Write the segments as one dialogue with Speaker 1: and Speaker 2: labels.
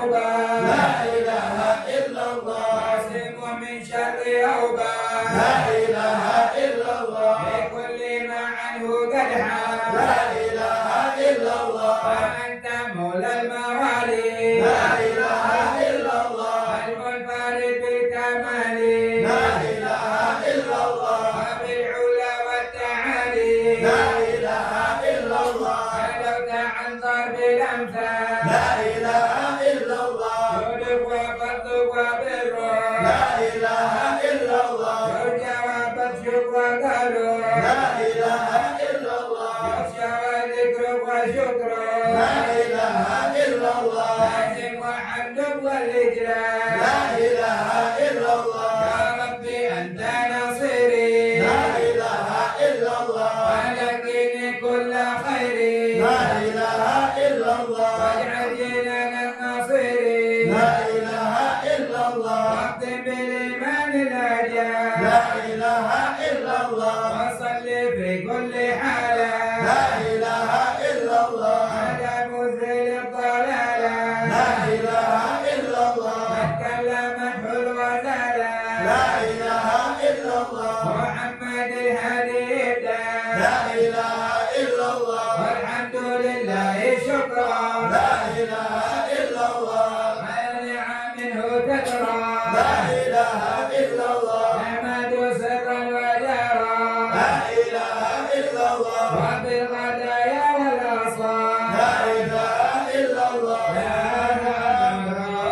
Speaker 1: ثوبان
Speaker 2: لا إله إلا الله
Speaker 1: واعصم من شر أوبان
Speaker 2: لا إله إلا الله
Speaker 1: لكل ما عنه قد حان
Speaker 2: لا إله إلا الله
Speaker 1: فأنت مولى الموالي
Speaker 2: لا إله إلا الله
Speaker 1: المنفرد بالكمال
Speaker 2: لا إله إلا الله
Speaker 1: وبالعلا والتعالي
Speaker 2: لا إله إلا الله
Speaker 1: علوت عن ضرب الأمثال
Speaker 2: لا إله إلا الله
Speaker 1: جودك وفضلك وبرك
Speaker 2: لا إله إلا الله
Speaker 1: يرجى وبطشك وقالوا
Speaker 2: لا إله إلا الله
Speaker 1: يخشى وذكرك وشكرك
Speaker 2: لا إله إلا الله
Speaker 1: لازم وحمدك والإجلال
Speaker 2: لا إله إلا الله
Speaker 1: يا ربي أنت نصيري
Speaker 2: لا إله إلا الله
Speaker 1: ولكني كل خيري
Speaker 2: لا إله إلا الله
Speaker 1: واجعل جيلنا النصيري
Speaker 2: لا إله إلا الله
Speaker 1: واختم بالإيمان الأجال
Speaker 2: لا إله إلا الله
Speaker 1: وصل في كل حالة
Speaker 2: لا إله إلا الله
Speaker 1: على مزيل الضلالة
Speaker 2: لا إله إلا الله
Speaker 1: من كلمته الوزالة
Speaker 2: لا إله إلا الله
Speaker 1: محمد الهدي
Speaker 2: لا إله إلا الله
Speaker 1: والحمد لله شكرا
Speaker 2: لا إله إلا الله
Speaker 1: مانع منه تدرى
Speaker 2: لا إله إلا الله
Speaker 1: نحمد سرا وجارا
Speaker 2: لا إله إلا الله
Speaker 1: وبالغدايا والأصال
Speaker 2: لا إله إلا الله
Speaker 1: يا أرحم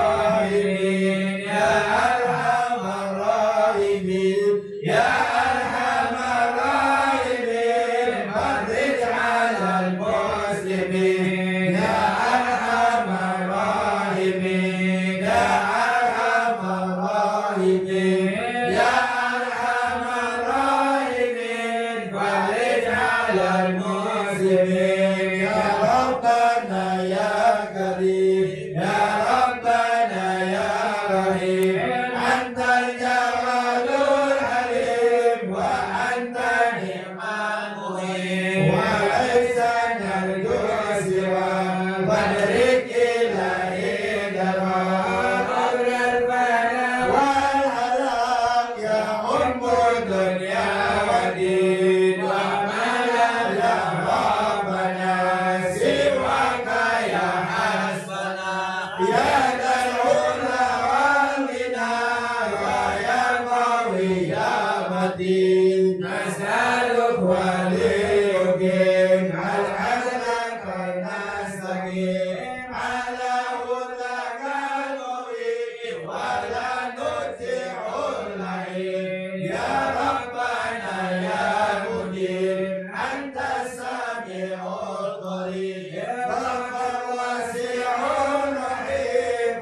Speaker 1: الراحمين
Speaker 2: يا أرحم الراحمين يا أرحم الراحمين فرج على المسلمين يا أرحم الراحمين يا أرحم الراحمين يا أرحم الراحمين فرج على المسلمين يا ربنا يا كريم يا ربنا يا رحيم أنت الجواد الحليم وأنت نعم المعين وليس نرجو سوى فادرك إلهي درار قبل الفناء والهلاك يا أم الدنيا والدين وما لا ربنا سواك يا حسبنا يا ذا العلا والغنى ويا قوي يا متين نسألك وليقيم العدل كالنستقيم على هداك القوي ولا نطيع اللعين يا ربنا يا مدير أنت السميع القريب يا رب واسع رحيم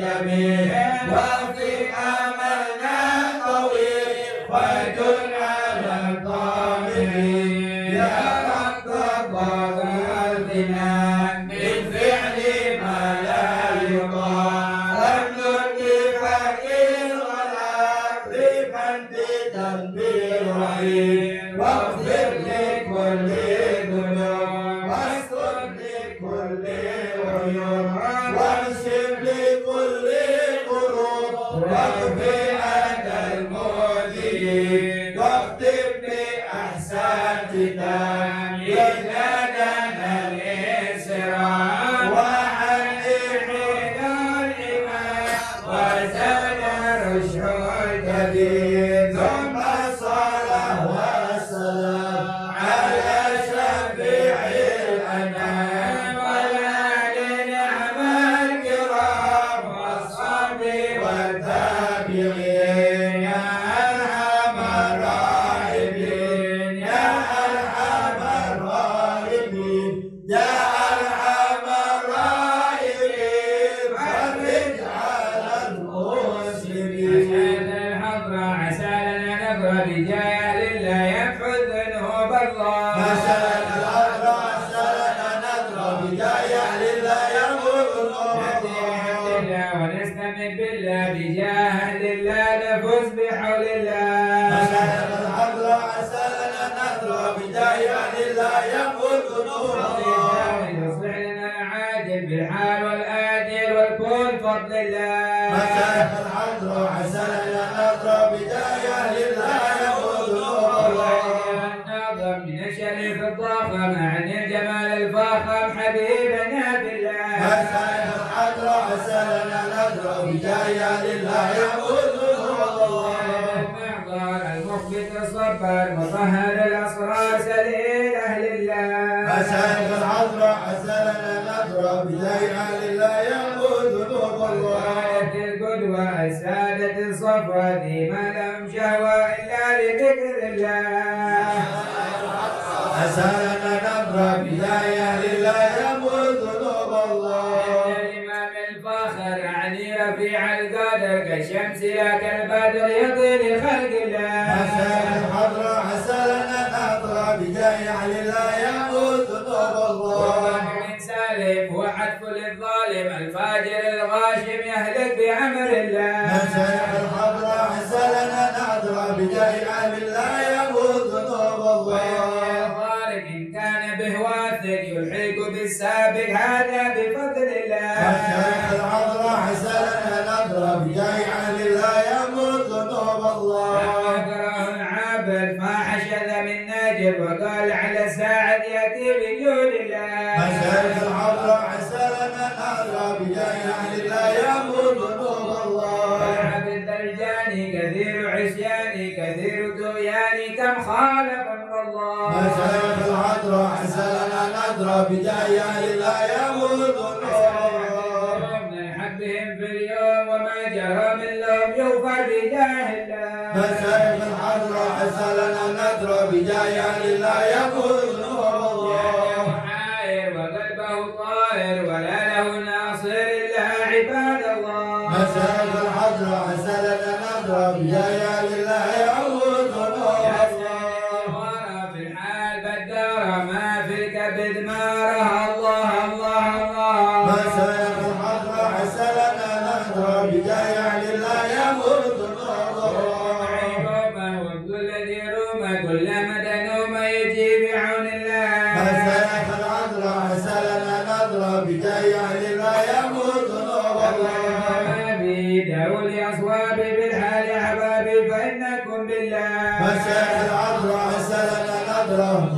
Speaker 2: جميل وفي أملنا طويل وجل على الطامعين يا رب قبلنا من فعل ما لا يطاع لم نلقي فقير ولا ريبا بتنبيه رهيب واغفر لكل ذنوب واستر لكل عيوب وانشف لكل كروب واغفر أنت المؤذين واختم بأحسن ختام يجعلنا الإسراء وحنين الإيمان وزاد رشح الكبير ثم الصلاة والسلام على شفيع الأنام والآل نعم الكرام والصحب والتابعين يا أرحم الراحمين يا أرحم الراحمين يا أرحم الراحمين فرج على المسلمين
Speaker 1: الحضرة عسى لنا نظرة بجاه لله يمحو الذنوب الله
Speaker 2: مسألة الأرض عسلنا نذر بجاه لله يموت
Speaker 1: الله ونستمد بالله بجاه لله نفوز بحول الله
Speaker 2: مسألة الأرض عسلنا نذر بجاه لله يموت
Speaker 1: يصلح لنا العاجل بالحال والآجل والكون فضل الله
Speaker 2: مسألة الأرض عسلنا نذر بجاه لله يموت
Speaker 1: الناظر من الشريف الضخم عن الجمال الفاخر حبيبنا بالله
Speaker 2: مسألة الأرض عسلنا نذر بجاه لله يموت
Speaker 1: المعذر المخبت الصبر مطهر الأسرار سليل أهل الله
Speaker 2: مسألة العذر عسلنا نذر بجاه لله يموت ذنوب الله
Speaker 1: وعادة القدوة السادة الصفوة ذي ما لهم شهوة إلا لذكر الله
Speaker 2: عسلنا نذر بجاه لله يموت ذنوب الله
Speaker 1: الإمام الفاخر علي رفيع القدر كالشمس لا كالبدر يضي لخلق الله
Speaker 2: مسألة الحضر عسلنا نذر بجاه لله يموت ذنوب الله
Speaker 1: من سالم وحتف للظالم الفاجر الغاشم يهلك بأمر الله
Speaker 2: مسألة الحضر عسلنا نذر بجاه لله يموت ذنوب الله
Speaker 1: الخالق إن كان به واثق يلحق بالسابق هذا بفضل الله
Speaker 2: مسألة الحضر عسلنا نذر بجاه لله يموت ذنوب الله
Speaker 1: أكره العابد ما حشد من ناجب وقال على الساعد يأتي بجود الله
Speaker 2: مسألة الحضر عسلنا نذر بجاه لله يموت ذنوب الله
Speaker 1: العبد الجاني كثير عصياني كثير طغياني كم خالف امر الله
Speaker 2: مسألة الحضر عسلنا نذر بجاه لله يموت ذنوب الله
Speaker 1: من حبهم في اليوم وما جرى من لهم يغفر بجاه الله
Speaker 2: مسألة الحضر عسلنا نذر بجاه لله يموت ذنوب الله
Speaker 1: محاير وقلبه طاهر ولا له ناصر الا عباد الله
Speaker 2: مسألة الحضر عسلنا نذر بجاه لله يموت ذنوب الله
Speaker 1: في الحال بدار ما في الكبد ما رها الله الله الله
Speaker 2: مسألة الحضر عسلنا نذر بجاه لله يموت ذنوب الله
Speaker 1: وابن الذي روم كل مدى نوم يجي بعون الله
Speaker 2: مسألة الحضر عسلنا نذر بجاه لله يموت ذنوب الله
Speaker 1: دعوا لأصوابي بالحال يا حبابي فإنكم بالله
Speaker 2: مسألة الحضر عسلنا نذر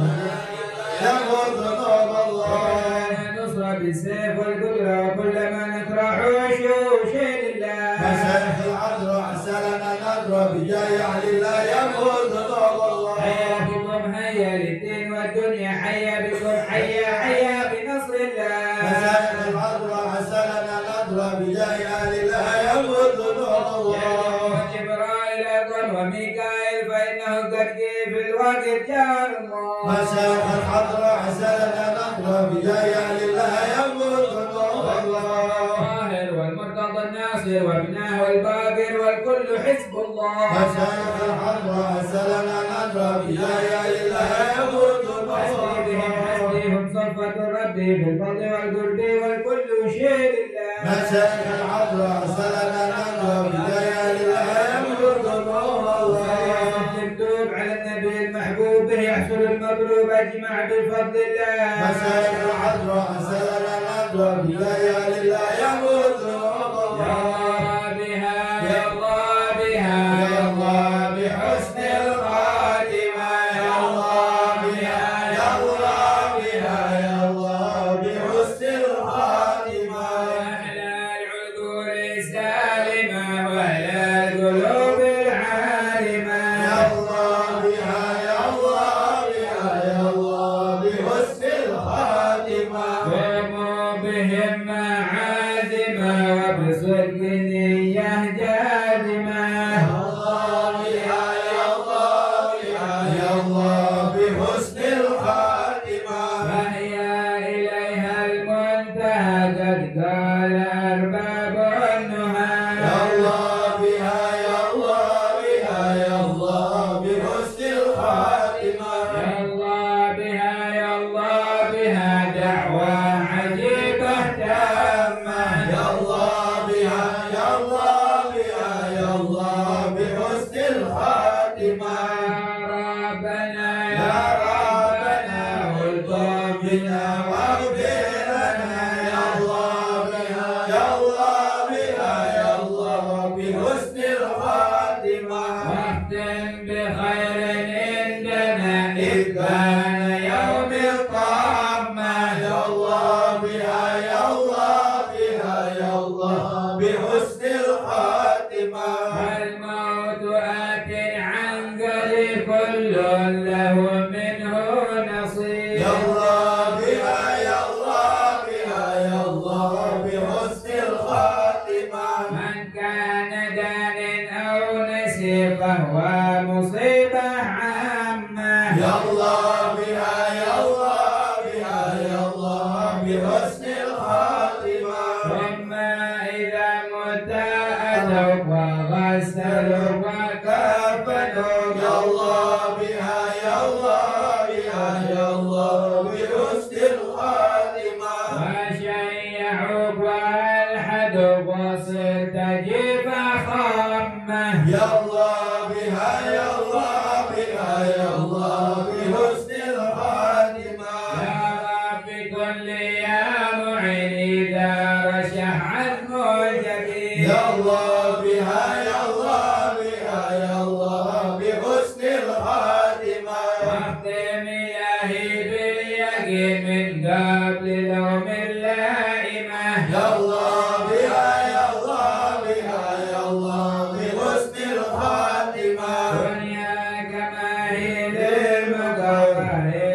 Speaker 2: يموت ذنوب الله
Speaker 1: نصر بالسيف والقدرة وكل ما نكره وشوش لله
Speaker 2: مسألة الحضر عسلنا نذر بجاه لله يموت ذنوب الله
Speaker 1: هيا بكم هيا للدين والدنيا حيا بكم حيا حيا بنصر الله
Speaker 2: مسألة الحضر عسلنا نذر بجاه لله يموت ذنوب الله
Speaker 1: جبرائيل أيضا وميكائيل فإنه قد في الوقت جار الله
Speaker 2: مسألة الحضر عسلنا نذر بجاه لله يموت ذنوب الله
Speaker 1: الطاهر والمرتضى الناصر المقصر وابناه الباقر والكل حزب الله.
Speaker 2: مشايخ الحضرة أسألنا نجرى بجاه لله يموت
Speaker 1: حسبهم صفة الرب في الفضل والقرب والكل شيء لله.
Speaker 2: مشايخ الحضرة أسألنا نجرى بجاه لله يموت الله.
Speaker 1: المكتوب على النبي المحبوب به يحصل المطلوب أجمع بفضل الله.
Speaker 2: مشايخ الحضرة أسألنا نجرى بجاه لله يموت الله.
Speaker 1: بها يا الله بها
Speaker 2: يا الله بحسن الخاتمة يا الله بها يا الله بها يا الله بحسن الخاتمة.
Speaker 1: أحلى العذور السالمة وإلى القلوب العالمة.
Speaker 2: يا الله بها يا الله بها يا الله بحسن الخاتمة.
Speaker 1: قوموا بهم عازمة وبصدق نية جازمة.
Speaker 2: يا الله بها يا الله بها يا الله بحسن الخاتمة.
Speaker 1: فهي إليها المنتهى قد قال أرباب النهى.
Speaker 2: يا الله بها يا الله بها يا الله بحسن الخاتمة.
Speaker 1: يا الله بها يا الله بها دعوة عجيبة تامة.
Speaker 2: يا الله بها يا الله بها يا الله بحسن الخاتمة.
Speaker 1: ربنا
Speaker 2: يا ربنا والطف بنا واغفر لنا يا الله بها يا الله بها يا الله بحسن الخاتمة.
Speaker 1: واختم بخير عندنا إذ كان يوم الطامة.
Speaker 2: يا الله بها يا الله بها يا الله بحسن الخاتمة.
Speaker 1: الموت آت عن قريب كل له منه نصيب.
Speaker 2: يا الله بها يا الله بها يا الله بحسن الخاتمة.
Speaker 1: من كان دان أو نسي فهو مصيبة عامة.
Speaker 2: يا الله بها يا الله بها يا الله بحسن الخاتمة.
Speaker 1: ثم إذا مت أتوك وغسلوك وكفنوك.
Speaker 2: يا الله بها يا الله بها يا الله بحسن الخاتمة.
Speaker 1: وشيعوك وألحدوك وصرت جيب خامة.
Speaker 2: يا الله بها يا الله بها يا الله بحسن الخاتمة.
Speaker 1: يا رب كل يا معين إذا رشح المعجبين.
Speaker 2: يا الله بها يا الله بها يا الله بحسن الخاتمة.
Speaker 1: واختم إلهي باليقين من قبل لوم اللائمة.
Speaker 2: يا الله بها يا الله بها يا الله بحسن الخاتمة.
Speaker 1: دنياك ما هي للمقر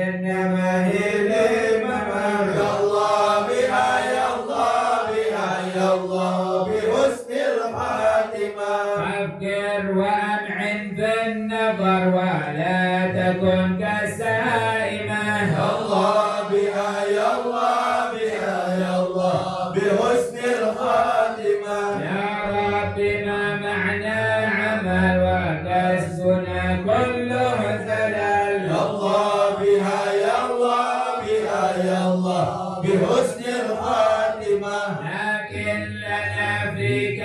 Speaker 1: إنما هي للممر.
Speaker 2: يا الله بها يا الله بها يا الله بحسن الخاتمة.
Speaker 1: فكر وأمعن في النظر ولا تكن كالسائمة.
Speaker 2: يا الله بها يا الله بها يا الله بحسن الخاتمة.
Speaker 1: يا رب ما معنى عمل وكسبنا كله زلل.
Speaker 2: يا الله بها يا الله بها يا الله بحسن الخاتمة.
Speaker 1: لكن لنا فيك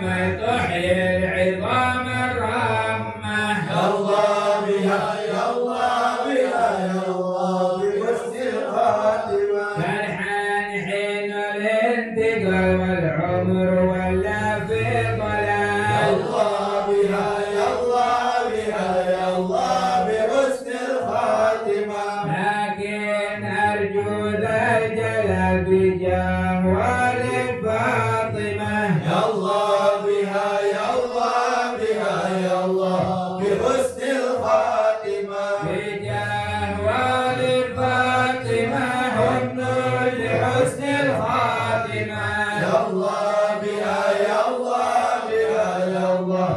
Speaker 1: ما تحيي العظام الرامة.
Speaker 2: يا الله بها يا الله بها يا الله بحسن الخاتمة.
Speaker 1: فرحان حين الانتقال والعمر ولا في
Speaker 2: يا
Speaker 1: ضلال.
Speaker 2: الله بها يا الله بها يا الله بحسن الخاتمة.
Speaker 1: لكن أرجو ذا الجلال بجاه والد فاطمة.
Speaker 2: يا الله بها يا الله بها يا الله بحسن الخاتمة.
Speaker 1: بجاه والد فاطمة هم لحسن الخاتمة.
Speaker 2: يا الله بها يا الله بها يا الله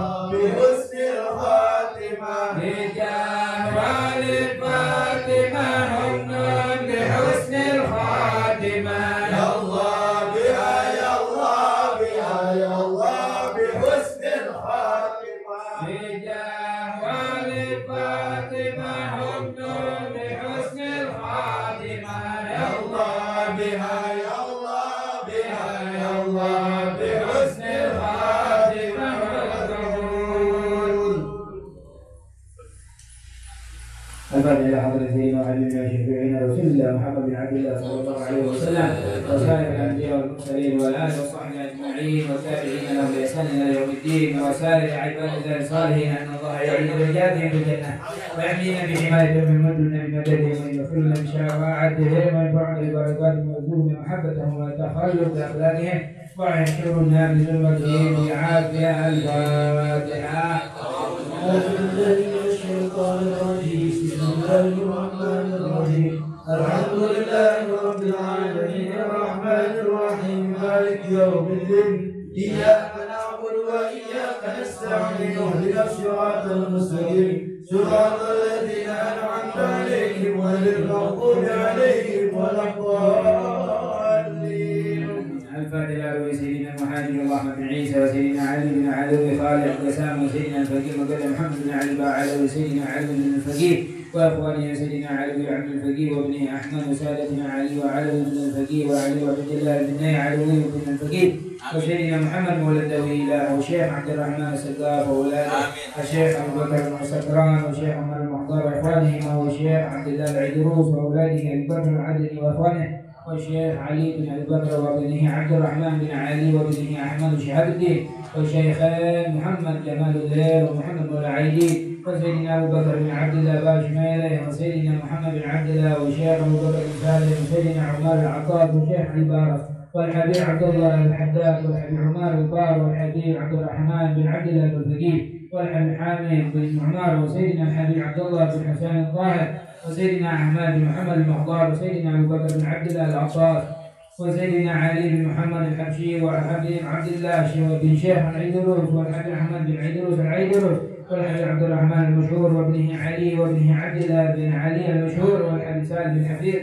Speaker 1: الفاتحة إلى حضرة سيدنا وحبيبنا وشفيعنا رسول الله محمد بن عبد الله صلى الله عليه وسلم وسائر الأنبياء والمرسلين والآل وصحبه أجمعين والتابعين لهم بإحسان إلى يوم الدين وسائر عباد الله الصالحين أن الله يعلي درجاتهم في الجنة ويحمينا بحمايته من مدن بمدده ويغفرنا بشفاعتهم وينفعنا ببركاتهم ويرزقنا محبتهم ويتخلق بأخلاقهم ويحشرنا بذمتهم بعافية. الفاتحة. أعوذ بالله من الشيطان الرجيم. بسم الله الرحمن الرحيم. الحمد لله رب العالمين الرحمن الرحيم مالك يوم الدين إياك نعبد وإياك نستعين اهدنا الصراط المستقيم صراط الذين أنعمت عليهم غير المغضوب عليهم ولا الضالين. الفاتحة لسيدنا المهاجر الله بن عيسى وسيدنا علي بن علي خالد قسام وسيدنا الفقيه مقدم محمد بن علي باعلى وسيدنا علي بن الفقيه واخواننا سيدنا علي بن عبد الفقيه وابنه احمد وسادتنا علي وعلي بن الفقيه وعلي وعبد الله بن علوي بن الفقيه وسيدنا محمد مولى الدويلة والشيخ عبد الرحمن السقاف وولاده الشيخ ابو بكر السكران والشيخ عمر المحضر واخوانهما والشيخ عبد الله العيدروس واولاده ابي بكر العدني واخوانه والشيخ علي بن ابي بكر وابنه عبد الرحمن بن علي وابنه احمد شهاب الدين والشيخان محمد جمال الليل ومحمد مولى عيدي وسيدنا ابو بكر بن عبد الله باشميله وسيدنا محمد بن عبد الله والشيخ ابو بكر بن سالم وسيدنا عمار العطار والشيخ عباره والحبيب عبد الله الحداد والحبيب عمار البار والحبيب عبد الرحمن بن عبد الله الفقيه والحبيب حامد بن عمار وسيدنا الحبيب عبد الله بن حسين الظاهر وسيدنا احمد بن محمد المحضار وسيدنا ابو بكر بن عبد الله العطار وسيدنا علي بن محمد الحبشي والحبيب عبد الله بن شيخ العيدروس والحبيب احمد بن عيدروس العيدروس والحبيب عبد الرحمن المشهور وابنه علي وابنه عبد الله بن علي المشهور والحبيب سالم بن حفيظ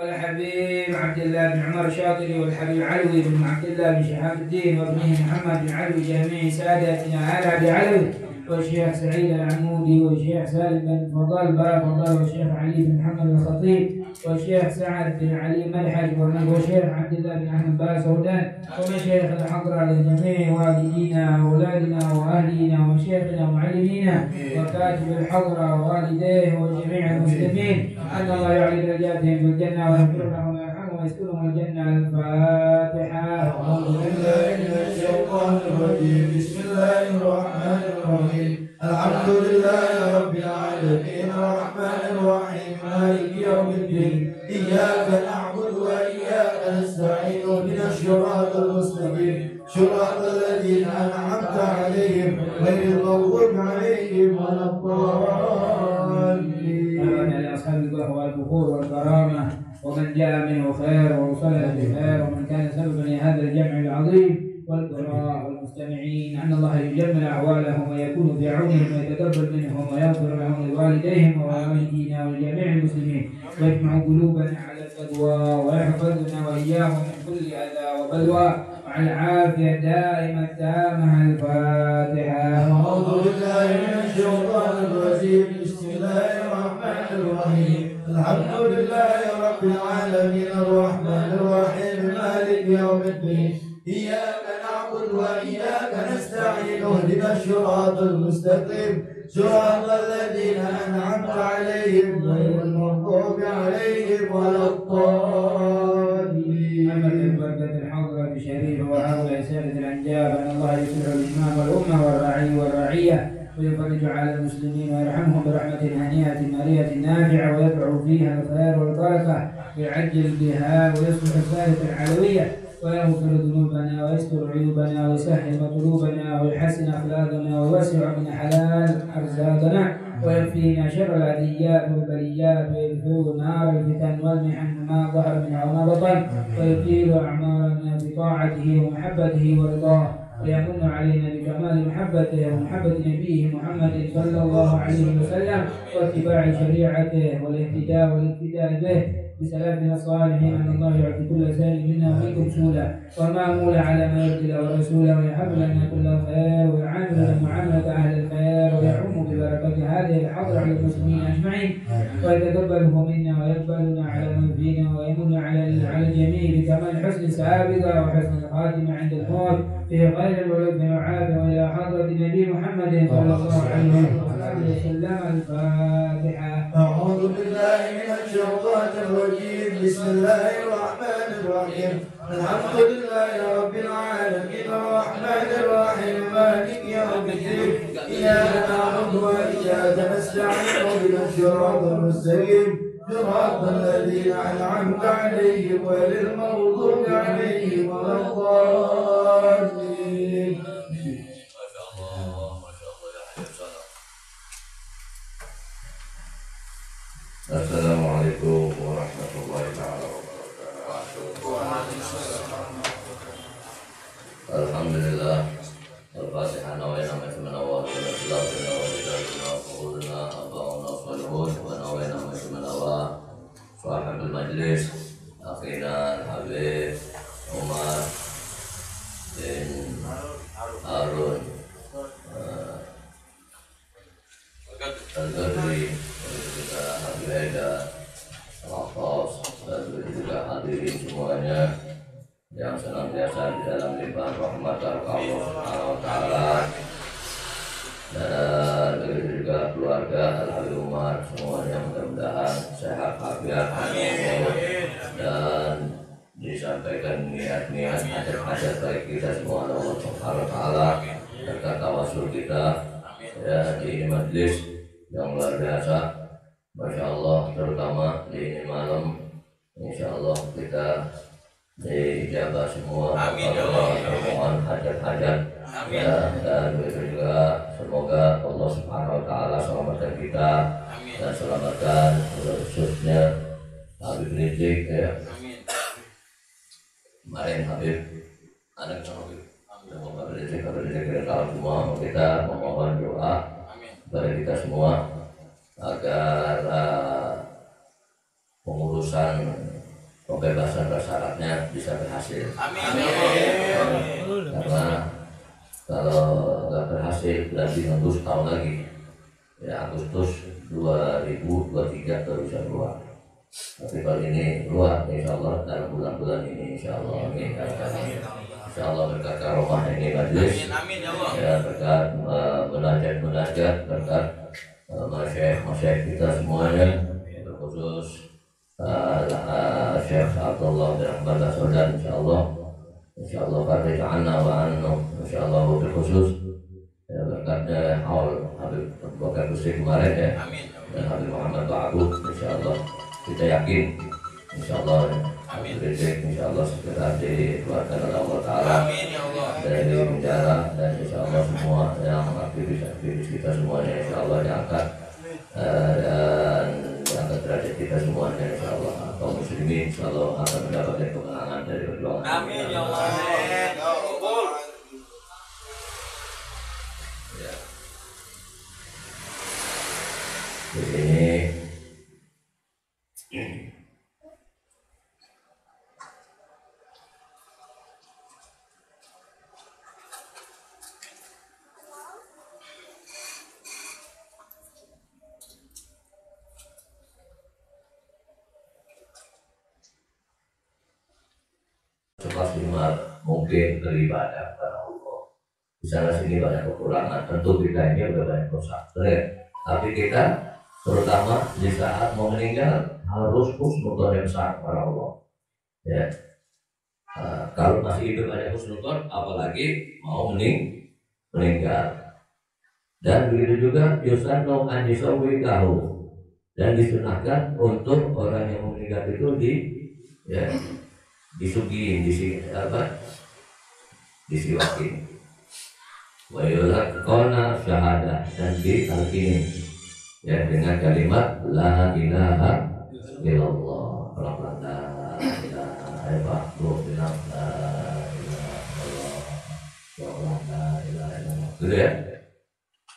Speaker 1: والحبيب عبد الله بن عمر الشاطري والحبيب علوي بن عبد الله بن شهاب الدين وابنه محمد بن علوي جميع سادتنا آل أبي علوي والشيخ سعيد العمودي والشيخ سالم بن فضل بابا فضل والشيخ علي بن محمد الخطيب والشيخ سعد بن علي ملحج والشيخ عبد الله بن احمد باسودان ومشايخ الحضره لجميع والدينا واولادنا واهلينا ومشايخنا ومعلمينا وكاتب الحضره ووالديه وجميع المسلمين ان الله يعلي درجاتهم في الجنه ويغفر لهم ويرحمهم ويسكنهم الجنه. الفاتحه.
Speaker 2: أعوذ بالله من الشيطان الرجيم. بسم الله الرحمن الرحيم. الحمد لله رب العالمين الرحمن الرحيم مالك يوم الدين إياك نعبد وإياك نستعين اهدنا الصراط المستقيم صراط الذين أنعمت عليهم غير المغضوب عليهم ولا الضالين.
Speaker 1: لأصحاب القهوة والبخور والكرامة ومن جاء منه خير ووصله بخير ومن كان سببا لهذا الجمع العظيم والقراء والمستمعين أن الله يجمل أحوالهم ويكون في عونهم ويتقبل منهم ويغفر لهم ولوالديهم ووالدينا ولجميع المسلمين ويجمع قلوبنا على التقوى ويحفظنا وإياهم من كل أذى وبلوى وعلى العافية الدائمة التامة. الفاتحة.
Speaker 2: أعوذ بالله من الشيطان الرجيم. بسم الله الرحمن الرحيم. الحمد لله رب العالمين الرحمن الرحيم مالك يوم الدين إياك نعبد وإياك نستعين اهدنا الصراط المستقيم صراط الذين أنعمت عليهم غير المغضوب عليهم ولا الضالين.
Speaker 1: بركة الحضرة الشريفة وهؤلاء سادة الأنجاب أن الله يصلح الإمام والأمة والراعي والرعية ويفرج على المسلمين ويرحمهم برحمة هنيئة مرية نافعة ويدعو فيها الخير والبركة ويعجل بها ويصلح الثالث العلوية ويغفر ذنوبنا ويستر عيوبنا ويسهل مطلوبنا ويحسن أخلاقنا ويوسع من حلال أرزاقنا ويكفينا شر العديات والبليات ويدخل نار الفتن والمحن ما ظهر منها وما بطن ويطيل أعمارنا بطاعته ومحبته ورضاه ويمن علينا بكمال محبته ومحبة نبيه محمد صلى الله عليه وسلم واتباع شريعته والاهتداء والاقتداء به بسلامنا الصالحين أن الله يعطي كل سائل منا ومنكم سولا ومأمولا على ما يرضي له ورسوله ويحب لنا كل خير ويعاملنا معاملة أهل الخير ويعم ببركة هذه الحضرة على المسلمين أجمعين ويتقبله منا ويقبلنا على من فينا ويمن على الجميع بكمال حسن السابقة وحسن الخاتمة عند الموت في خير الولد والعافية وإلى حضرة النبي محمد صلى الله عليه وسلم. عبد السلام. الفاتحة.
Speaker 2: أعوذ بالله من الشيطان الرجيم. بسم الله الرحمن الرحيم. الحمد لله رب العالمين الرحمن الرحيم مالك يوم الدين. إياك نعبد وإياك نستعين اهدنا الصراط المستقيم صراط الذين أنعمت عليهم غير المغضوب عليهم ولا الضالين.
Speaker 3: Assalamualaikum warahmatullahi wabarakatuh. Alhamdulillah. Al-Fatihah. Nawaitu menawa Sahibul Majlis Akhina Habib Umar bin Harun Al-Ghazali, juga Habib Haidar Al-Atas, dan juga hadirin semuanya yang senantiasa di dalam limpahan rahmat Allah Subhanahu wa Ta'ala, dan juga keluarga Al-Habib Umar semuanya mudah-mudahan sehat walafiat dan disampaikan niat-niat hajat-hajat baik kita semua Allah Subhanahu wa Ta'ala, berkat tawasul kita ya di majlis yang luar biasa, Masya Allah, terutama di ini malam, Insya Allah kita diijabah semua permohonan hajat-hajat ya, dan juga semoga Allah Subhanahu wa Ta'ala selamatkan kita dan selamatkan khususnya Habib Rizik ya. Kemarin Habib anak Habib kalau semua kita memohon doa kepada kita semua agar pengurusan pembebasan bersyaratnya bisa berhasil. Amin. Karena kalau nggak berhasil berarti nunggu setahun lagi ya, Agustus 2023 baru bisa keluar. Tapi kalau ini keluar Insya Allah dalam bulan-bulan ini Insya Allah. Amin. Insya Allah berkat karomah ini majlis ya, berkat munajat, berkat masyayikh kita semuanya, terkhusus Syekh Abdullah bin Ahmad As-Sudan Insya Allah farij anna wa annu Insya Allah terkhusus ya, berkatnya haul Habib Bakar Busri kemarin ya, dan Habib Muhammad Ba'abu Insya Allah kita yakin Insya Allah Habib Rizik Insya Allah segera dikeluarkan oleh Allah Ta'ala dari penjara, dan Insya Allah semua yang aktivis kita semuanya Insya Allah diangkat dan diangkat derajat kita semuanya Insya Allah. Kaum muslimin Insya Allah akan mendapatkan kemenangan dari perjuangan. Amin ya Allah. Ya. Di sini semaksimal mungkin beribadah kepada Allah. Di sana sini banyak kekurangan, tentu kita ini udah banyak dosa, tapi kita terutama di saat mau meninggal harus husnuzon yang besar kepada Allah. Ya, kalau masih hidup ada husnuzon, apalagi mau meninggal. Dan begitu juga yusannu an yusawwikahu, dan disunahkan untuk orang yang meninggal itu disugihin, disiwakin, wa yulaqana syahadah, dan ditalkinin ya dengan kalimat la ilaha illallah. La ilaha illallah, gitu ya.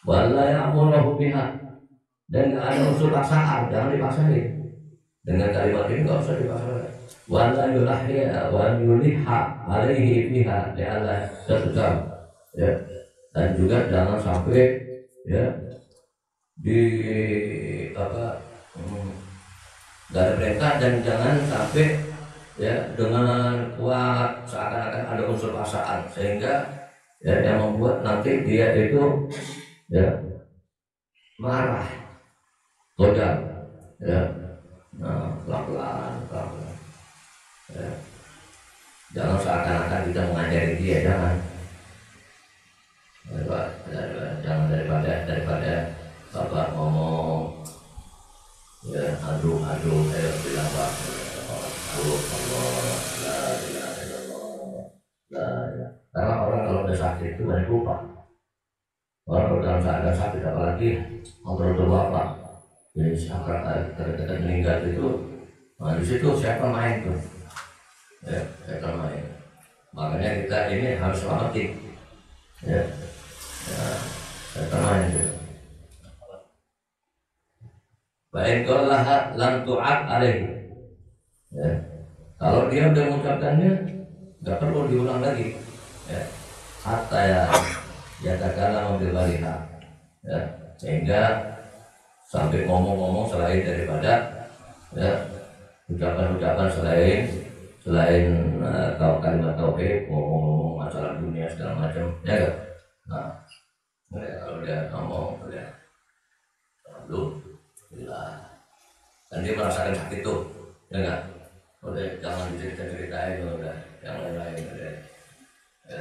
Speaker 3: Wala ya'muru biha, dan nggak ada unsur paksaan, jangan dipaksain. Dengan kalimat ini nggak usah dipaksain. Wala yulahya wa yuliha alaihi biha li'ala tasam ya, dan juga jangan sampai ya di nggak ada perintah, dan jangan sampai ya dengan kuat seakan-akan ada unsur paksaan sehingga ya yang membuat nanti dia itu ya marah, godam, ya. Nah, pelan-pelan. Ya. Jangan seakan-akan kita mengajari dia, jangan. Jangan daripada bapak ngomong, ya aduh, saya bilang pak, Allah, la ilaha illallah, la ilaha. Karena orang kalau udah sakit itu banyak lupa. Orang kalau dalam keadaan sakit apalagi ngobrol bapak, jadi sakit terdekat meninggal itu, nah di situ siapa main tuh? Ya, siapa main. Makanya kita ini harus selamatin. Ya, siapa main itu. Baik kalau lam tu'ad alaihi. Ya. Kalau dia udah mengucapkannya, nggak perlu diulang lagi. Ya. Hatta ya takala mobil baliha. Ya. Sehingga sampai ngomong-ngomong selain daripada ya, ucapan-ucapan selain kalimat tauhid, ngomong-ngomong masalah dunia segala macam, ya kan? Nah, ya, kalau dia ngomong, ya, belum. Dan dia merasakan sakit itu, ya nggak? Udah jangan cerita-ceritain, udah yang lain-lain, udah, ya,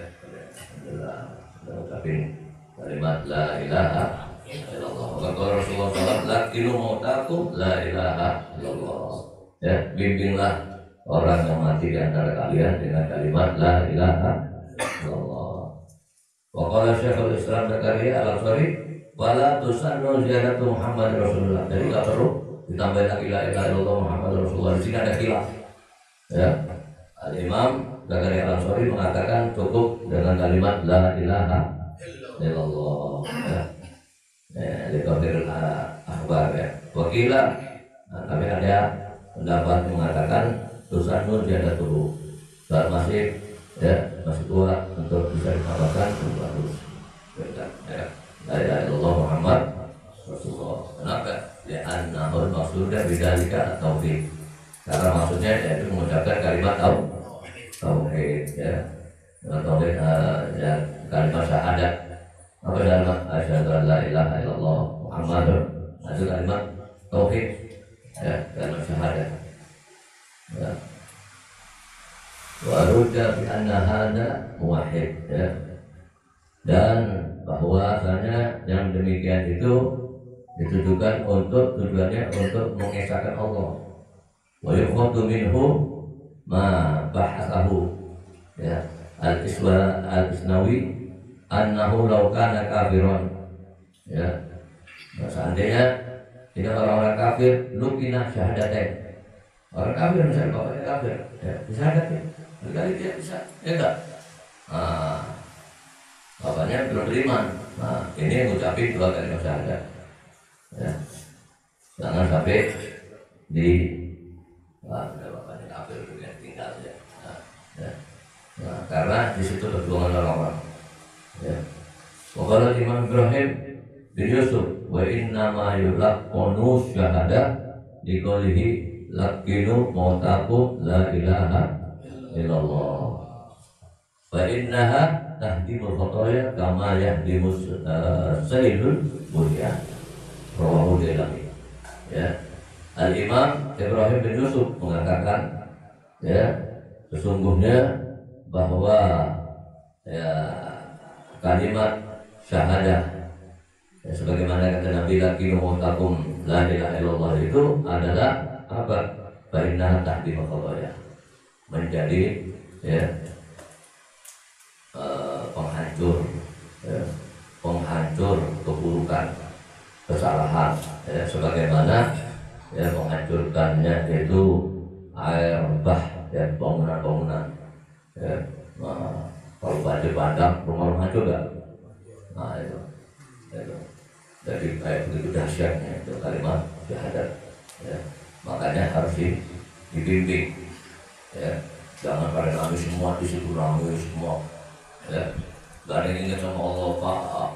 Speaker 3: udah ucapin kalimat la ilaha illallah. Kalau Rasulullah SAW, lakilu mautakum la ilaha illallah. Ya, bimbinglah orang yang mati di antara kalian dengan kalimat la ilaha illallah. Wa qala Syekhul Islam Zakaria Al-Ansari, wala tusannu ziyadatu Muhammad Rasulullah. Jadi enggak perlu ditambahin lagi la ilaha illallah Muhammad Rasulullah. Di sini ada khilaf. Ya. Al-Imam Zakaria Al-Ansari mengatakan cukup dengan kalimat la ilaha illallah. Ya. Liqadir al-akhbar ya. Wakilah, kami ada pendapat mengatakan tusannu ziyadatu. Kalau masih tua untuk bisa ditambahkan bagus. Ya. La ilaha illallah Muhammad Rasulullah. Kenapa? Li'annahu maksudnya bidzalika at-tauhid. Karena maksudnya yaitu mengucapkan kalimat tauhid ya. Tauhid ya, kalimat syahadat. Apa kalimat asyhadu an la ilaha illallah Muhammadur itu kalimat tauhid ya, kalimat syahadat. Ya. Wa rujja bi anna hada muwahhid ya. Dan bahwasanya yang demikian itu ditujukan untuk tujuannya untuk mengesahkan Allah. Wa yukhadu minhu ma bahathahu ya al-Isnawi annahu law kana kafiron ya. Nah, seandainya tidak orang-orang kafir lukina syahadatain. Orang kafir misalnya bapaknya kafir ya, bisa hadatin kali dia bisa ya enggak. Nah, bapaknya belum beriman. Nah, ini ngucapin dua kalimat syahadat. Ya. Jangan sampai bapaknya kafir juga tinggal ya. Nah, karena di situ perjuangan orang-orang. Ya. Wakala Imam Ibrahim bin Yusuf wa inna ma yulaqanu syahada liqaulihi laqinu mautakum la ilaha illallah. Fa innaha tahdimul khotoya kama yahdimus sayyidul bunyan. Rawahu Dailami. Ya. Al-Imam Ibrahim bin Yusuf mengatakan ya, sesungguhnya bahwa ya kalimat syahadah ya, sebagaimana kata Nabi lakilu mautakum la ilaha illallah itu adalah apa? Fa innaha tahdimul khotoya. Menjadi ya penghancur keburukan, kesalahan ya, sebagaimana ya menghancurkannya itu air bah dan bangunan-bangunan ya. Nah, kalau banjir bandang rumah-rumah juga. Nah itu. Jadi kayak begitu dahsyatnya itu kalimat syahadat ya. Makanya harus dibimbing ya. Jangan pada nangis semua di situ, nangis semua ya. Gak ada yang ingat sama Allah,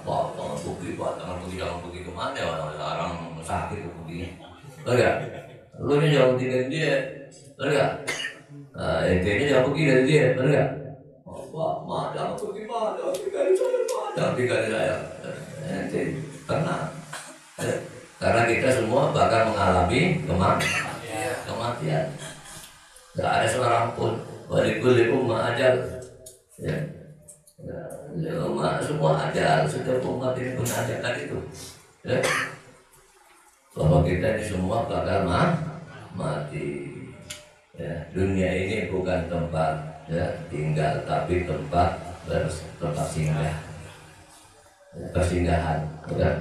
Speaker 3: Pak, jangan pergi, Pak, jangan pergi kemana ya, orang sakit pergi. Betul gak? Lu ini jangan tinggalin dia, betul gak? Intinya jangan pergi dari dia, betul gak? Pak, jangan pergi, Pak, jangan tinggalin saya, Pak, jangan tinggalin saya. Tenang, Ya. Karena kita semua bakal mengalami kematian. Tidak ada seorang pun walikul ummah ajal. Ya. Semua ajal, setiap umat ini pun ajal kan itu. Ya. Bahwa kita ini semua bakal mati. Ya. Dunia ini bukan tempat tinggal, tapi tempat singgah. Persinggahan, bukan?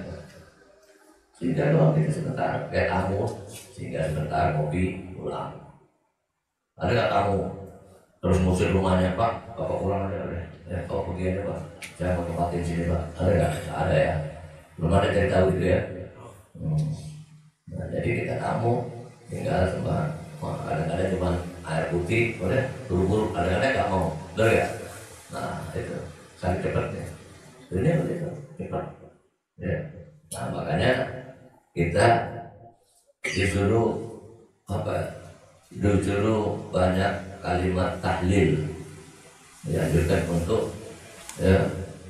Speaker 3: Singgah doang kita sebentar, kayak tamu, singgah sebentar, ngopi, pulang. Ada nggak tamu terus ngusir rumahnya, Pak? Bapak pulang aja udah. Ya, kau pergi aja, Pak. Saya mau tempatin sini, Pak. Ada nggak? Ada ya. Belum ada cerita gitu ya. Nah, jadi kita tamu, tinggal cuma kadang-kadang cuma air putih, boleh buru-buru, kadang-kadang nggak mau, betul ya? Nah itu sangat cepatnya. Ini begitu cepat. Ya. Nah makanya kita disuruh disuruh banyak kalimat tahlil, dianjurkan untuk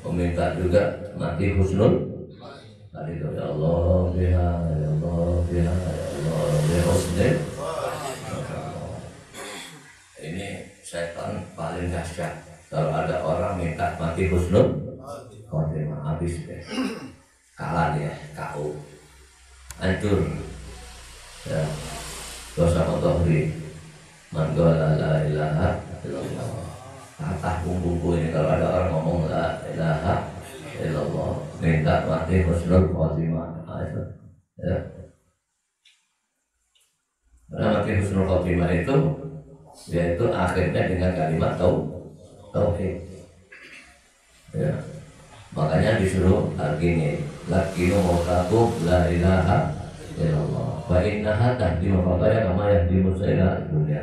Speaker 3: meminta juga mati husnul. Tadi itu ya Allah biha, ya Allah biha, ya Allah biha husnul. Ini setan paling dahsyat. Kalau ada orang minta mati husnul khotimah, habis deh, kalah dia, KO, hancur. Ya, dosa matohri, mangola la ilaha illallah. Patah bumbu ini kalau ada orang ngomong la ilaha illallah, minta mati husnul khotimah. Nah, itu, ya. Karena mati husnul khotimah itu, yaitu akhirnya dengan kalimat tauhid. Ya. Makanya disuruh gini, lakinu mautakum la ilaha illallah wa innaha tahdi mafadaya kama yahdi musayla dunia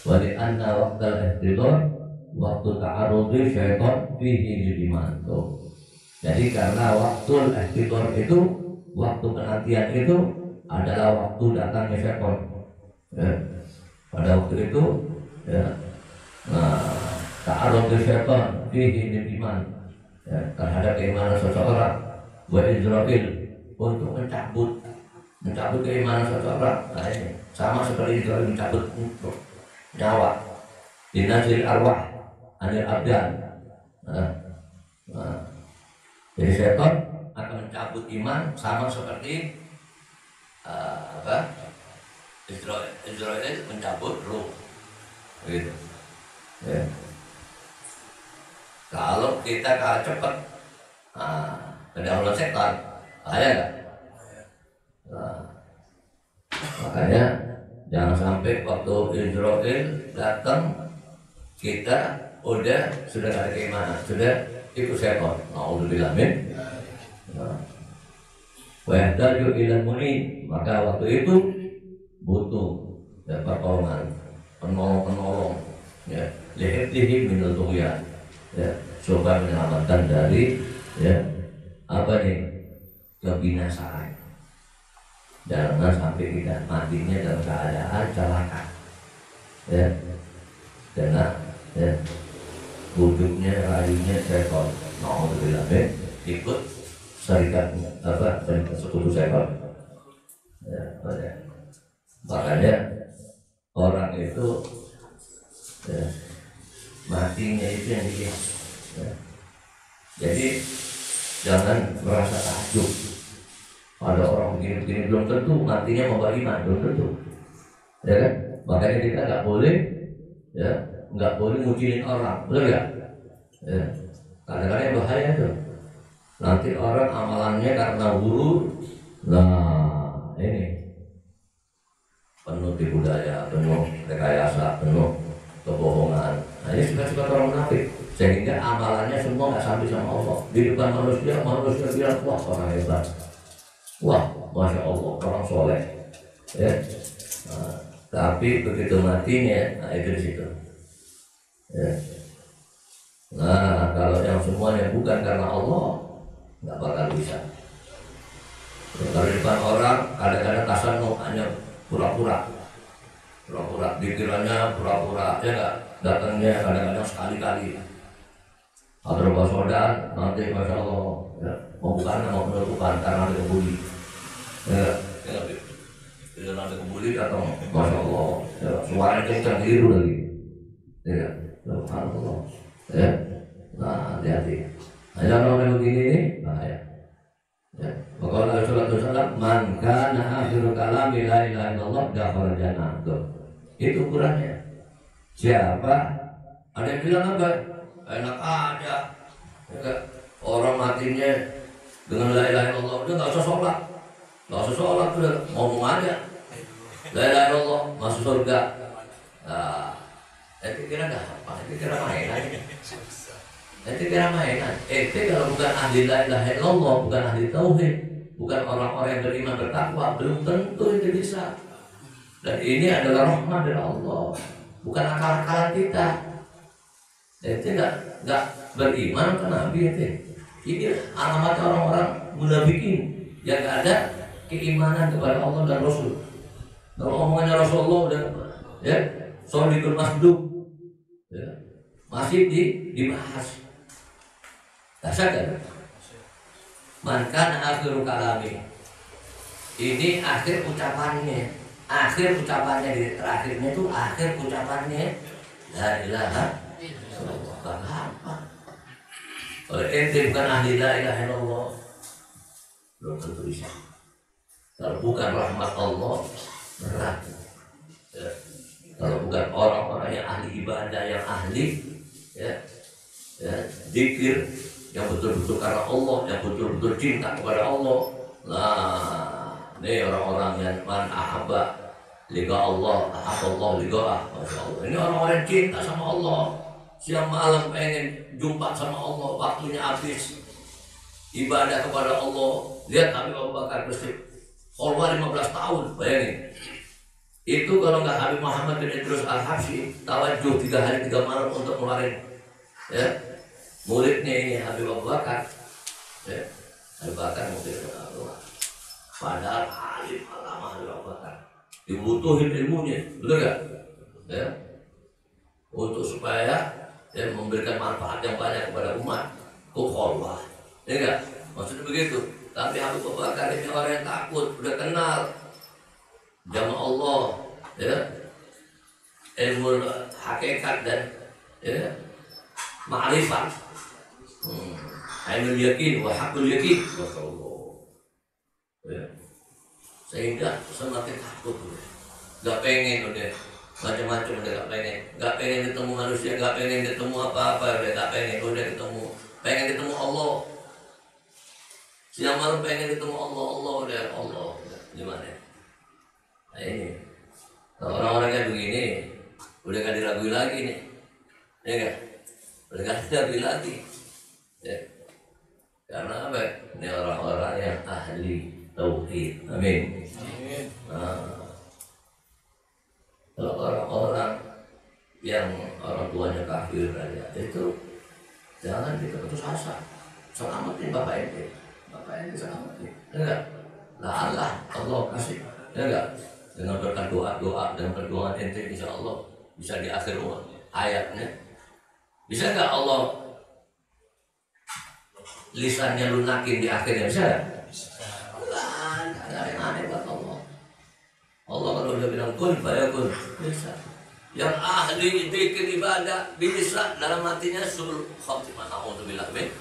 Speaker 3: wa li anna waqtal ihtidar waktu ta'arudi syaitan fihi liman. Jadi karena waktu ihtidar itu, waktu penantian itu adalah waktu datangnya syaitan. Ya. Pada waktu itu ya, nah ta'arudi syaitan fihi liman, ya, terhadap keimanan seseorang, wa Israel untuk mencabut keimanan seseorang. Nah ini sama seperti Israel mencabut nyawa, dinazil arwah anil abdan. Jadi setan akan mencabut iman sama seperti Israel mencabut ruh, gitu. Ya. Kalau kita kalah cepat, kedahuluan setan, bahaya nggak? Nah, makanya jangan sampai waktu Israel datang kita sudah ada keimanan, sudah ikut setan. Naudzubillah min. Wa yahtaju ila muni, maka waktu itu butuh pertolongan, penolong, ya, lihibdihi minal tughyan. Ya, coba menyelamatkan dari kebinasaan. Jangan sampai kita matinya dalam keadaan celaka. Ya, karena wujudnya rayunya setan. Naudzubillah ikut syarikatnya sekutu setan. Ya, makanya orang itu matinya itu yang dikira. Ya. Jadi jangan merasa takjub. Ada orang begini-begini, belum tentu matinya membawa iman, belum tentu. Ya kan? Makanya kita nggak boleh ngucilin orang, betul nggak? Ya. Kadang-kadang bahaya tuh. Nanti orang amalannya karena guru, nah ini penuh tipu daya, penuh rekayasa, penuh kebohongan. Nah ini suka-suka orang munafik, sehingga amalannya semua nggak sampai sama Allah. Di depan manusia bilang, wah orang hebat, wah masya Allah orang soleh, ya. Nah, tapi begitu matinya, nah itu di situ. Ya. Nah kalau yang semuanya bukan karena Allah, nggak bakal bisa. Ya, kalau di depan orang kadang-kadang tasannu hanya pura-pura, pikirannya pura-pura, ya nggak, datangnya kadang-kadang sekali-kali. Atau bahasa nanti masya Allah, ya, mau bukan mau menutupan karena ada kebuli. Ya, ya, ya nanti kembali atau masya Allah, ya, suara kencang keliru lagi, ya, subhanallah, ya, nah hati-hati. Hanya orang begini ini bahaya. Ya, maka Rasulullah SAW, man kana akhiru kalami la ilaha illallah dakhala jannah. Itu ukurannya. Siapa? Ada yang bilang apa? Enak aja. Ya, orang matinya dengan la ilaha illallah udah nggak usah sholat, udah ngomong aja. La ilaha illallah masuk surga. Nah, itu kira apa? Itu kira mainan. Itu kira mainan. Itu kalau bukan ahli la ilaha illallah, bukan ahli tauhid, bukan orang-orang yang beriman bertakwa, belum tentu itu bisa. Dan ini adalah rahmat dari Allah, bukan akal-akalan kita. Itu nggak beriman ke Nabi itu. Ini alamat orang-orang munafikin yang nggak ada keimanan kepada Allah dan Rasul. Kalau omongannya Rasulullah udah ya shadiqul masduq, ya, masih dibahas. Sadar, man kana akhiru kalami. Ini akhir ucapannya. Akhir ucapannya di terakhirnya itu akhir ucapannya la ilaha illallah. Apa? Oleh ente bukan ahli la ilaha illallah, belum tentu bisa. Kalau bukan rahmat Allah berat. Ya. Kalau bukan orang-orang yang ahli ibadah, yang ahli ya, zikir, yang betul-betul karena Allah, yang betul-betul cinta kepada Allah. Nah, ini orang-orang yang man ahabba liqa Allah, ahabballah liqa'ah. Masya Allah. Ini orang-orang yang cinta sama Allah. Siang malam pengen jumpa sama Allah, waktunya habis ibadah kepada Allah. Lihat Habib Abu Bakar Siddiq, khulwah 15 tahun, bayangin. Itu kalau nggak Habib Muhammad bin Idrus Al-Habsyi tawajuh 3 hari 3 malam untuk ngeluarin ya muridnya ini Habib Abu Bakar, ya, Habib Bakar murid Allah. Padahal alim alama Habib Abu Bakar dibutuhin ilmunya, betul nggak? Ya, untuk supaya ya memberikan manfaat yang banyak kepada umat. Khulwah, ya nggak? Maksudnya begitu. Tapi Habib Abu Bakar ini orang yang takut, udah kenal jamaah Allah, ya, ilmu hakikat dan ya ma'rifat, ainul yakin wa haqqul yakin, Masya Allah, ya. Sehingga semakin takut, nggak pengen udah macam-macam, udah nggak pengen ketemu manusia, nggak pengen ketemu apa-apa, udah nggak pengen, udah pengen ketemu Allah. Siang malam pengen ketemu Allah, Allah udah gimana? Nah ini, kalau orang-orang kayak begini, udah gak diragui lagi nih, ya kan? Udah gak diragui lagi, ya. Karena apa? Ini orang-orang yang ahli tauhid, amin. Nah, kalau orang-orang yang orang tuanya kafir aja, itu jangan kita putus asa, selamatin bapak ente selamatin, enggak? Lah Allah kasih, enggak? Dengan berkat doa dan perjuangan ente, insya Allah bisa di akhir ayatnya. Bisa nggak Allah lisannya lunakin di akhirnya, bisa nggak? Nggak ada yang aneh buat Allah. Allah kalau udah bilang kun fayakun, bisa. Yang ahli dzikir ibadah bisa, dalam hatinya sul khatimah, na'udzubillah min.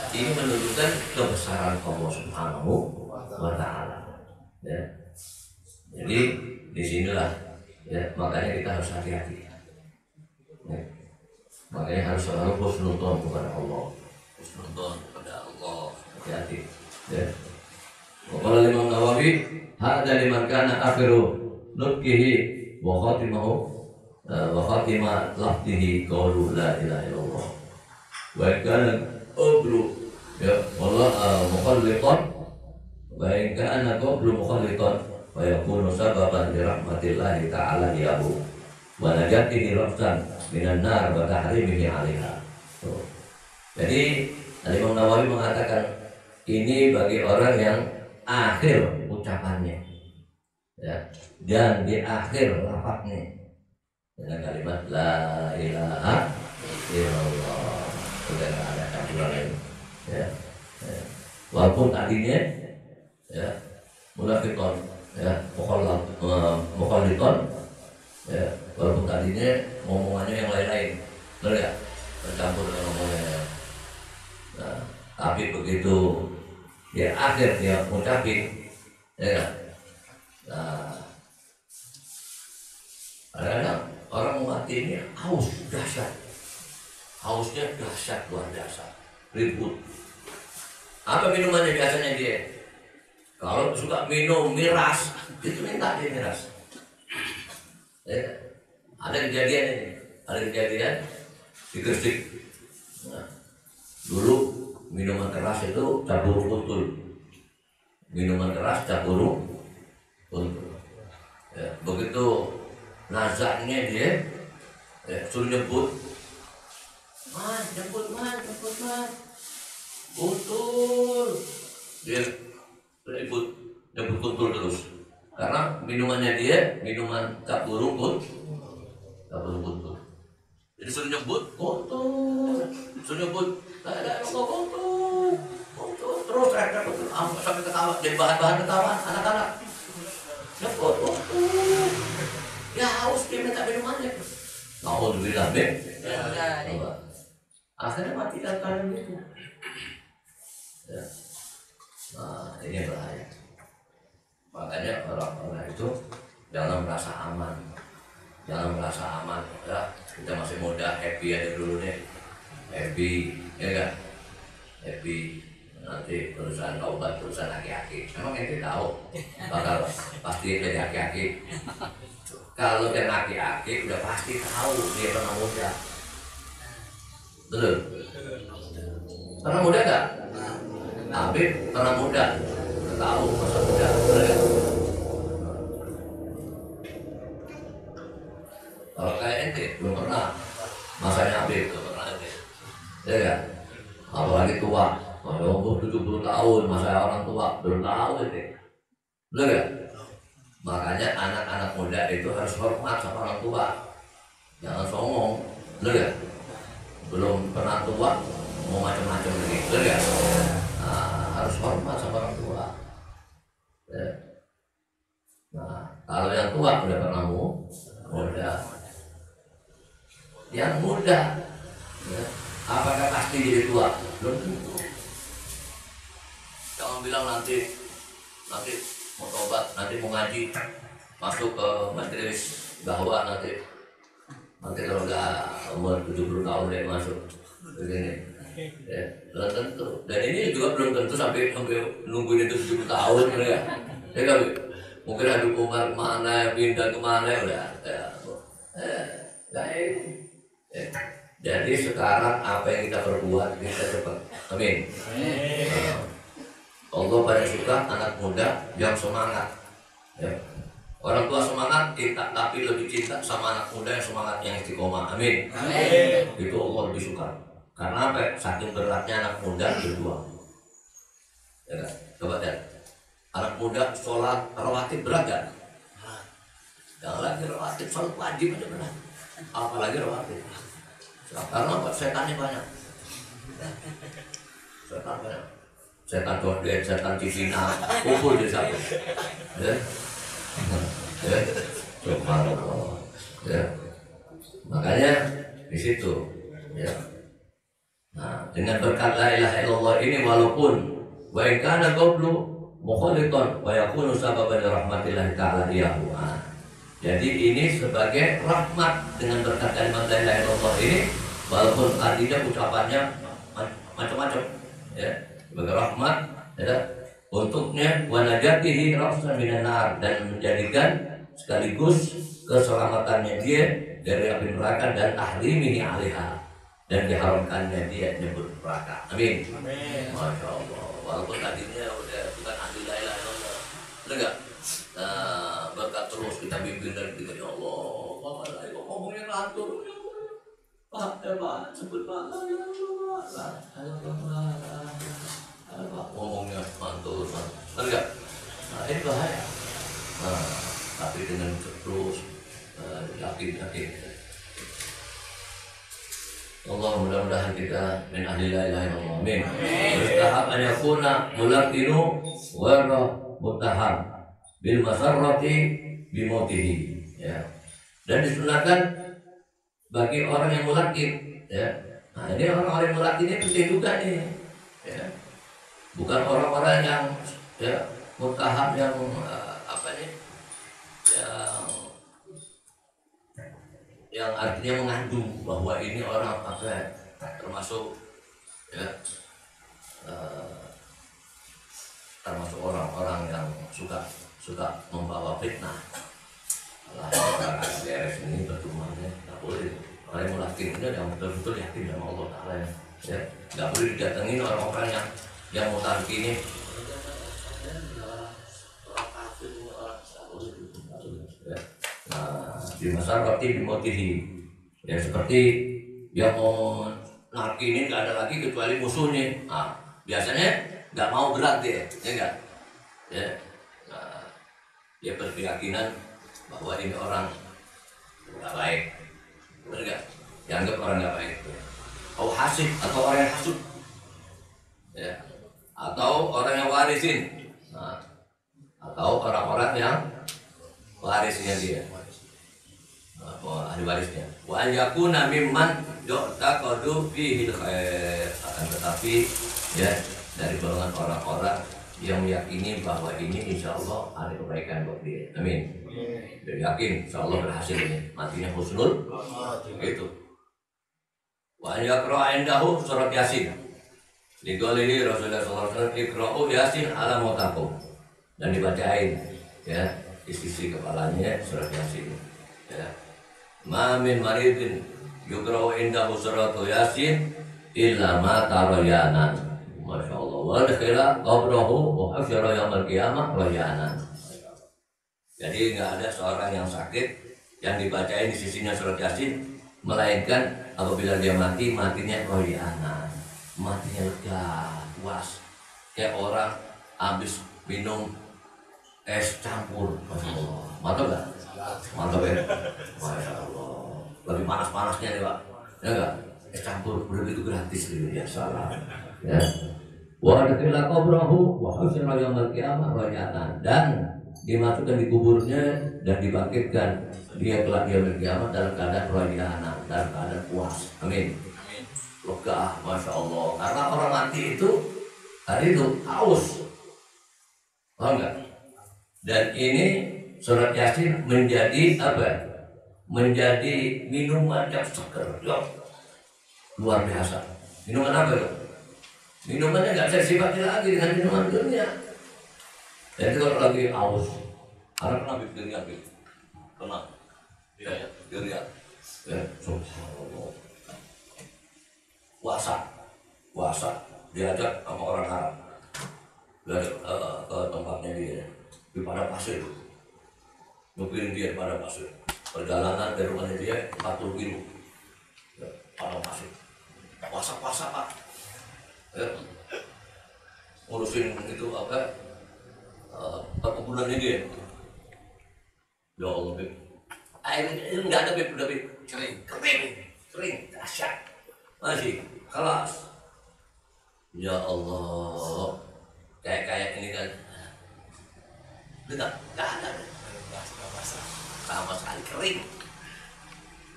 Speaker 3: Ini menunjukkan kebesaran Allah Subhanahu wa Ta'ala. Ya. Jadi disinilah ya, makanya kita harus hati-hati. Ya. Makanya harus selalu husnudon kepada Allah. Husnudon kepada Allah, hati-hati. Ya. Qala Imam Nawawi, hadza liman kana akhiru nutqihi wa khatimahu wa khatimah lafzihi qaulu la ilaha illallah. Wa kana qablu ya wallah mukhalliqan wa in kana qablu mukhalliqan wa yakunu sababan li rahmatillahi ta'ala yahu wa najatihi rafsan minan nar wa tahrimihi 'alaiha. Jadi Imam Nawawi mengatakan ini bagi orang yang akhir ucapannya ya, dan di akhir lafaznya dengan kalimat la ilaha illallah, sudah ada campuran lain ya. Walaupun tadinya ya mulakiton, ya, mukhaliton, ya, walaupun tadinya ngomongannya yang lain-lain, benar ya, bercampur dengan ngomongannya. Nah, tapi begitu dia akhir dia ngucapin, ya, nah, kadang-kadang orang mati ini haus dahsyat, hausnya dahsyat luar biasa, ribut. Apa minumannya biasanya dia? Kalau suka minum miras, itu minta dia miras. Ya, ada kejadian di Gresik. Nah, dulu minuman keras itu cabur kuntul. Minuman keras cabur kuntul. Ya, begitu nazarnya dia, ya, suruh nyebut, jemput man, kuntul. Dia nyebut kuntul terus. Karena minumannya dia minuman cabur kuntul. Jadi suruh nyebut kuntul, suruh nyebut, ada kuntul, terus sampai ketawa, jadi bahan-bahan ketawa anak-anak. Nyebut kuntul. Ya haus dia minta minumannya. Alhamdulillah be. Akhirnya mati karena itu. Ya. Nah ini bahaya. Makanya orang-orang itu jangan merasa aman. Ya. Kita masih muda, happy aja dulu deh. Happy, ya kan? Happy. Nanti perusahaan obat, perusahaan aki-aki. Emang ente tahu bakal pasti jadi aki-aki. Kalau yang aki-aki udah pasti tahu dia pernah muda. Betul? Pernah muda gak? Tapi pernah muda. Tahu masa muda. Betul gak? Kalau kayak ente belum pernah. Masanya Habib belum pernah ente. Ya kan? Apalagi tua. Umur 70 tahun, masa orang tua belum tahu ente. Betul gak? Makanya anak-anak muda itu harus hormat sama orang tua. Jangan songong, betul ya? Belum pernah tua, mau macam-macam lagi, betul ya? Nah, harus hormat sama orang tua. Ya. Nah, kalau yang tua udah pernah muda. Yang muda, ya, apakah pasti jadi tua? Belum tentu. Jangan bilang nanti mau tobat, nanti mau ngaji, masuk ke majelis dakwah nanti kalau udah umur 70 tahun dia masuk begini, ya, belum tentu. Dan ini juga belum tentu sampai nungguin itu 70 tahun ya. Ya kan, mungkin Habib Umar kemana, pindah kemana udah, ya. Jadi sekarang apa yang kita perbuat kita cepat, amin. Allah paling suka anak muda yang semangat, ya. Orang tua semangat kita, tapi lebih cinta sama anak muda yang semangat, yang istiqomah, amin. Itu Allah lebih suka. Karena apa? Saking beratnya anak muda berjuang. Ya kan? Coba lihat, anak muda sholat rawatib berat kan? Jangan lagi rawatib, sholat wajib aja berat. Apalagi rawatib. Karena apa? Setannya banyak. Setan banyak. Setan condet, setan cipina, kumpul di sana. Ya, subhanallah. Ya, makanya di situ. Ya. Nah, dengan berkat la ilaha illallah ini walaupun wa in kana qablu mukhaliton wa yakunu sababan rahmatillah ta'ala iyahu. Jadi ini sebagai rahmat dengan berkat kalimat la ilaha illallah ini walaupun artinya ucapannya macam-macam, ya. Sebagai rahmat, ya, untuknya wanajatihi rafsan minan nar, dan menjadikan sekaligus keselamatannya dia dari api neraka dan tahrimihi 'alaiha, dan diharamkannya dia nyebut neraka. Amin. Masya Allah. Walaupun tadinya udah bukan ahli la ilaha illallah, betul enggak? Nah, berkat terus kita bimbing dan kita, ya Allah, Bapak lagi kok ngomongnya ngantur, ya Allah. Pak, sebut Pak, ya Allah. Ngomongnya mantul, betul nggak? Nah ini bahaya. Nah, tapi dengan terus yakin. Allah mudah-mudahan kita min ahli la ilaha illallah. Amin. Bertahap an yakuna mulaqinu wa muttaham bil masarrati bimautihi, ya. Dan disunahkan bagi orang yang mulakkin, ya. Nah, ini orang-orang yang mulakkin ini penting juga nih, ya. Bukan orang-orang yang ya muttaham yang apa nih, yang artinya mengandung bahwa ini orang apa termasuk ya termasuk orang-orang yang suka membawa fitnah. Lah orang beres ini bertumanya nggak boleh. Orang yang mulakin ini yang betul-betul yakin sama Allah Taala, ya. Nggak boleh didatengin orang-orang yang mutarki ini. Nah, di masa seperti dimotivi, ya seperti yang mau narki ini nggak ada lagi kecuali musuhnya. Nah, biasanya nggak mau berat dia, ya enggak, ya. Nah, dia berkeyakinan bahwa ini orang nggak baik, benar nggak? Dianggap orang nggak baik. Atau hasib atau orang yang hasud, ya. Atau orang yang warisin, nah, atau orang-orang yang warisnya dia, ahli warisnya. Wa yakuna mimman yu'taqadu fihi khair. Akan tetapi ya dari golongan orang-orang yang meyakini bahwa ini insya Allah ada kebaikan buat dia. Amin. Dia yakin insya Allah berhasil ini, matinya husnul. Itu. Wa yaqra indahu surat Yasin. Digolihi Rasulullah SAW ikra'u Yasin ala mautakum. Dan dibacain, ya, di sisi kepalanya surat Yasin, ya. Ma min maridin yukra'u indahu surat Yasin illa ma tarayanan. Masya Allah. Wa dakhila qabrahu wa hasyara yaumil qiyamah rayanan. Jadi nggak ada seorang yang sakit yang dibacain di sisinya surat Yasin, melainkan apabila dia mati, matinya rayanan, matinya lega, puas, kayak orang habis minum es campur. Masya Allah. Mantap gak? Mantap ya? Masya Allah. Lebih panas-panasnya nih Pak, ya gak? Es campur udah itu gratis gitu ya, salah, ya. Wa dakila qabrahu wa hasyara yaumil qiyamah rayatan. Dan dimasukkan di kuburnya dan dibangkitkan dia kelak yaumil qiyamah dalam keadaan rayana, dalam keadaan puas. Amin. Lega, Masya Allah. Karena orang mati itu hari itu haus, paham nggak? Dan ini surat Yasin menjadi apa? Menjadi minuman yang seger, ya. Luar biasa. Minuman apa itu? Minumannya nggak bisa disifati lagi dengan minuman dunia. Jadi kalau lagi haus, harap nabi diriat, tenang, ya, diriat, ya, subhanallah. Puasa, diajak sama orang Arab, diajak ke tempatnya dia di padang pasir, nukirin dia di padang pasir. Perjalanan dari rumahnya dia 40 kilo, ya, padang pasir. Puasa Pak, ya. Ngurusin itu apa? Perkebunan dia. Ya Allah, Beb. Air ini nggak ada, Beb, udah Beb. Kering, dahsyat. Masih, kelas. Ya Allah, kayak ini kan, nggak ada, sama sekali kering.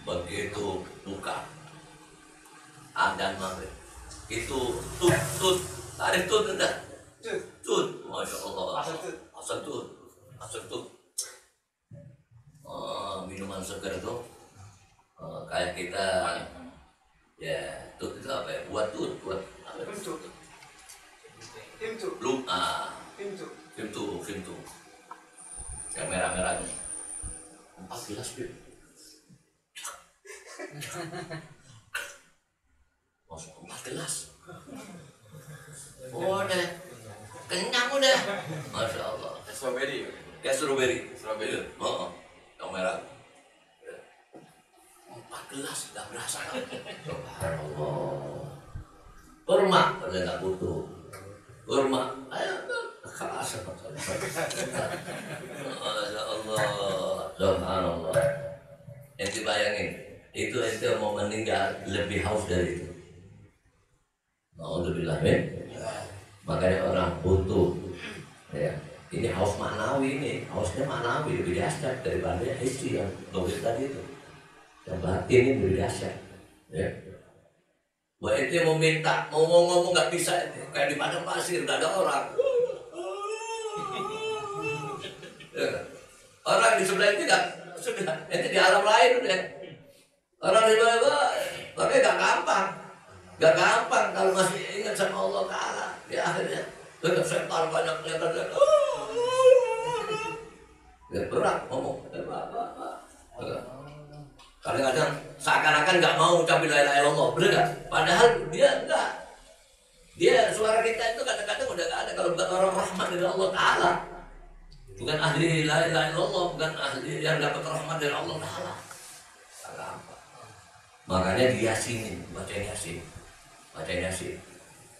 Speaker 3: Begitu buka, adzan maghrib, itu tut, tarik tut enggak? Tut, Masya Allah, asal tut. Minuman segar itu kayak kita. Ya, tut itu apa ya? Buat apa? Himtu. Yang merah-merah ini. 4 gelas, Bib. Masuk 4 gelas. Oh, udah. Kenyang udah. Masya Allah.
Speaker 4: Strawberry.
Speaker 3: Ya, strawberry. Oh, yang merah. 4 gelas udah berasa. Subhanallah. Kurma udah nggak butuh. Kurma, ayo kelas. Masya Allah. Subhanallah. Ente bayangin, itu ente mau meninggal lebih haus dari itu. Alhamdulillah, makanya orang butuh, ya, Ini haus maknawi, ini hausnya maknawi lebih dahsyat daripada isi yang dohir tadi itu. Yang batin ini lebih dahsyat. Ya. Wah itu mau minta, mau ngomong nggak bisa, kayak di padang pasir nggak ada orang. Ya. Orang di sebelah itu sudah, itu di alam lain udah. Orang di bawah, makanya nggak gampang kalau masih ingat sama Allah Taala. Ya akhirnya, tetap setan banyak kelihatan. Ya berat ngomong, kadang-kadang seakan-akan nggak mau ucapin la ilaha illallah, bener nggak? Padahal dia enggak. Dia suara kita itu kadang-kadang udah nggak ada kalau bukan orang rahmat dari Allah Taala, bukan ahli la ilaha illallah, bukan ahli yang dapat rahmat dari Allah Taala. Makanya diyasinin, baca yasin.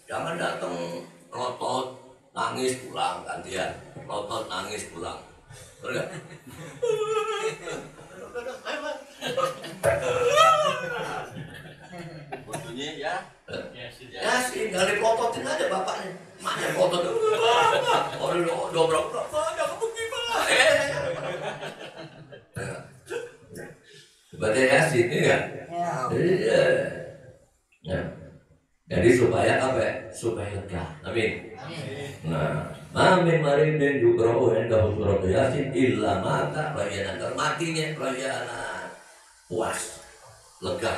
Speaker 3: Jangan datang rotot, nangis pulang gantian, rotot nangis pulang. Bener
Speaker 4: Butuhnya ya.
Speaker 3: Yasin, jangan dipelototin aja bapaknya. Maknya pelotot. Oh, dobrok. Jangan gimana? Baca yasin ini kan? Ya. Jadi supaya apa ya? Supaya lega. Amin. Nah, amin maridin yukra'u indahu surat yasin illa mata bayanan termatinya bayanan puas, lega.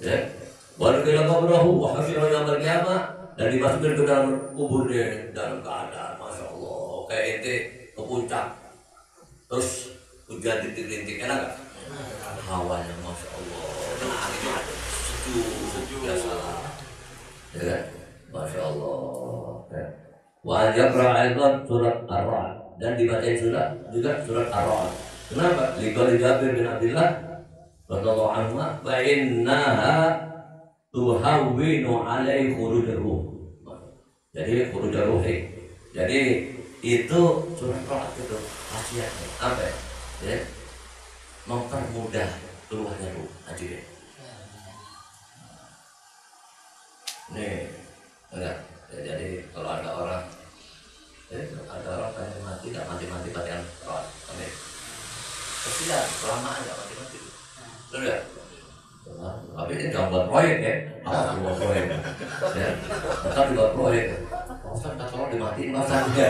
Speaker 3: Ya. Walau kira kabrahu wa hasyara yaumil qiyamah dan dimasukkan ke dalam kuburnya dalam keadaan masya Allah kayak ente ke puncak terus hujan rintik-rintik enak gak? Hawanya masya Allah, nah sejuk biasa. Ya, masya Allah. Ya. Wa yaqra aidan surat Ar-Ra'd dan dibacain juga surat Ar-Ra'd. Kenapa? Liqali Jabir bin Abdullah radhiyallahu anhu wa innaha tuhawwinu alaihi khurujur ruh. Jadi khurujur ruh. Jadi itu surat Ar-Ra'd itu khasiatnya apa ya? Mempermudah keluarnya ruh. Aja nih, enggak. Jadi kalau ada orang pengen mati, nggak mati bacaan Quran, amin. Kesian, kelamaan nggak mati. Sudah. Tapi ini jangan buat proyek ya, buat proyek. Ya, tetap buat proyek. Ustaz, kalau dimatiin masa ya.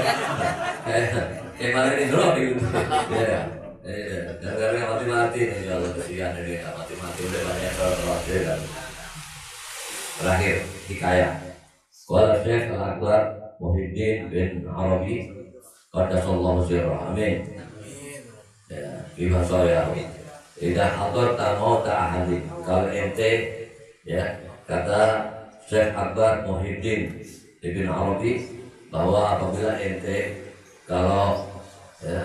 Speaker 3: Kayak kemarin ini dulu di YouTube. Ya, gara-gara mati nih kalau kesian ini nggak mati udah banyak kalau kan. Terakhir hikayah. Qala Syekh Al-Akbar Muhyiddin bin Arabi qaddasallahu sirrah. Amin. Ya, bima saya. Idza hadarta mauta ahadin. Kalau ente ya kata Syekh Akbar Muhyiddin bin Arabi bahwa apabila ente kalau ya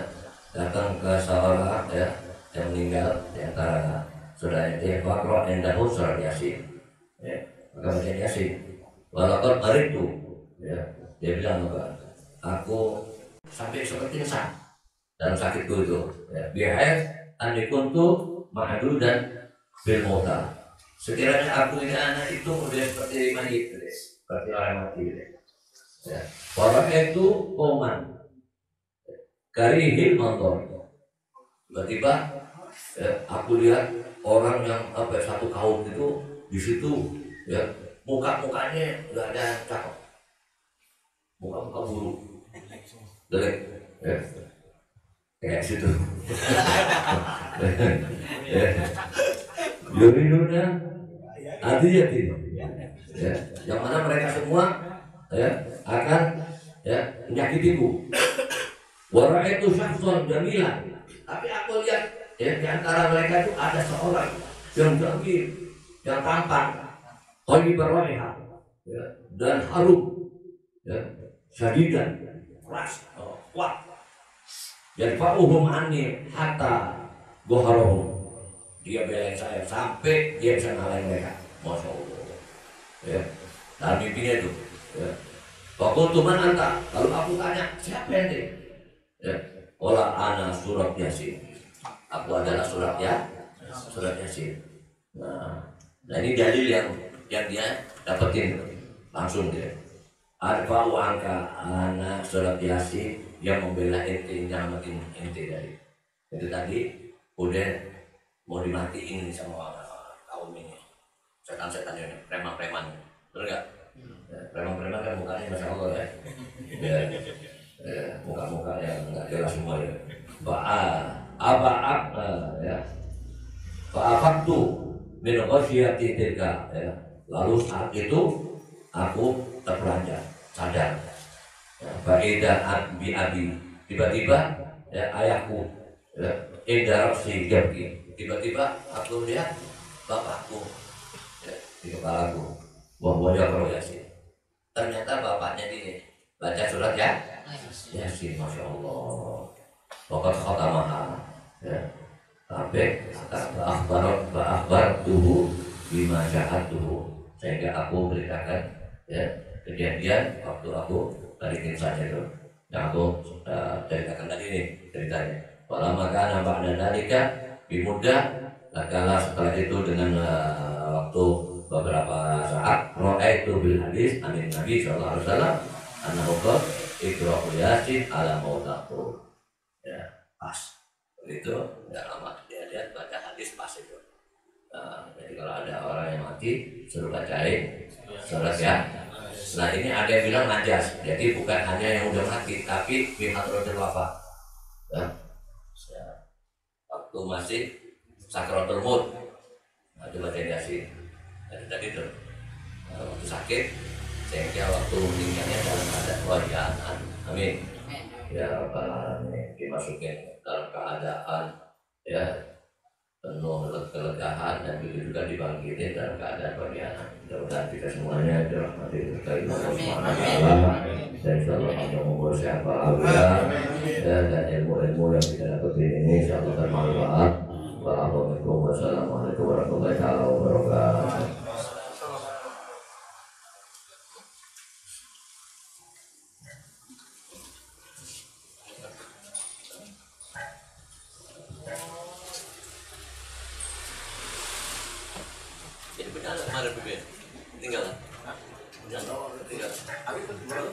Speaker 3: datang ke seorang ya yang meninggal di antara saudara ente faqra indahu surat Yasin. Ya. Maka baca Yasin. Walaupun hari itu, ya, dia bilang apa? Aku sampai seperti pingsan dalam sakitku itu. Ya, biar andikuntu ma'adu dan bil mauta. Sekiranya aku ini anak itu udah seperti mayit, seperti orang mati. Ya, orang itu koman, karihil mantor. Tiba-tiba, ya, aku lihat orang yang apa satu kaum itu di situ. Ya, mukanya nggak ada yang cakep, muka buruk, jelek, ya, kayak situ. Yuriduna adiyati, ya, yang mana mereka semua, ya, akan, ya, menyakitiku. Wara itu syakhsun jamilan, tapi aku lihat, ya, di antara mereka itu ada seorang yang jamil, yang tampan. Kali berwarna ya, dan harum ya, syadidan keras kuat dan fa'uhum anni hatta goharohum, dia belain saya sampai dia bisa ngalahin mereka, masya Allah ya. Dalam mimpinya itu ya. Fakultu man anta, lalu aku tanya siapa ini ya, ola ana surat Yasin, aku adalah surat Yasin. Nah ini dalil yang dia dapetin langsung dia. Arfa'u angka anak surat Yasin yang membela ente, nyelamatin ente dari itu tadi udah mau dimatiin sama kaum ini, setan-setan ini, preman-preman, bener nggak? Preman-preman kan mukanya masya Allah ya, muka-muka yang nggak jelas semua ya. Aba'ak ya, fa'afaktu min ghasyati tilka ya. Lalu saat itu aku terperanjat, sadar. Fa'idah bi abi, tiba-tiba ya ayahku ya, indarasi jabki. Tiba-tiba aku lihat bapakku ya, di kepalaku. Bahwa Yasin. Ternyata bapaknya ini baca surat ya Yasin, masya Allah. Pokok khatamaha ya. Sampai akbar tubuh bima jahat tubuh. Sehingga aku beritakan ya kejadian waktu aku balikin saja itu yang aku ceritakan tadi nih ceritanya. Walama kana ba'da dalika bimudah, kala setelah itu dengan waktu beberapa saat ra'aitu bil hadis anin Nabi sallallahu alaihi wasallam annahu qala iqra'u Yasin ala mautaku. Ya, pas. Begitu enggak lama dia baca hadis pas itu. Jadi kalau ada orang yang mati suruh bacain surat ya. Nah ini ada yang bilang najas, jadi bukan hanya yang udah mati tapi bihadratul wafat ya. Waktu masih sakratul maut ada baca Yasin. Tadi itu waktu sakit sehingga waktu meninggalnya dalam keadaan kewajiban. Amin ya rabbal alamin, dimasukin dalam keadaan ya penuh kelegahan dan begitu juga dibangkitin dalam keadaan kewajiban. Mudah-mudahan kita semuanya dirahmati oleh Allah Subhanahu wa taala dan insyaallah Allah membawa siapa dan ilmu-ilmu yang kita dapat ini insyaallah bermanfaat. Wassalamualaikum warahmatullahi wabarakatuh. Jadi benar kemarin bebek tinggal tinggal habis belum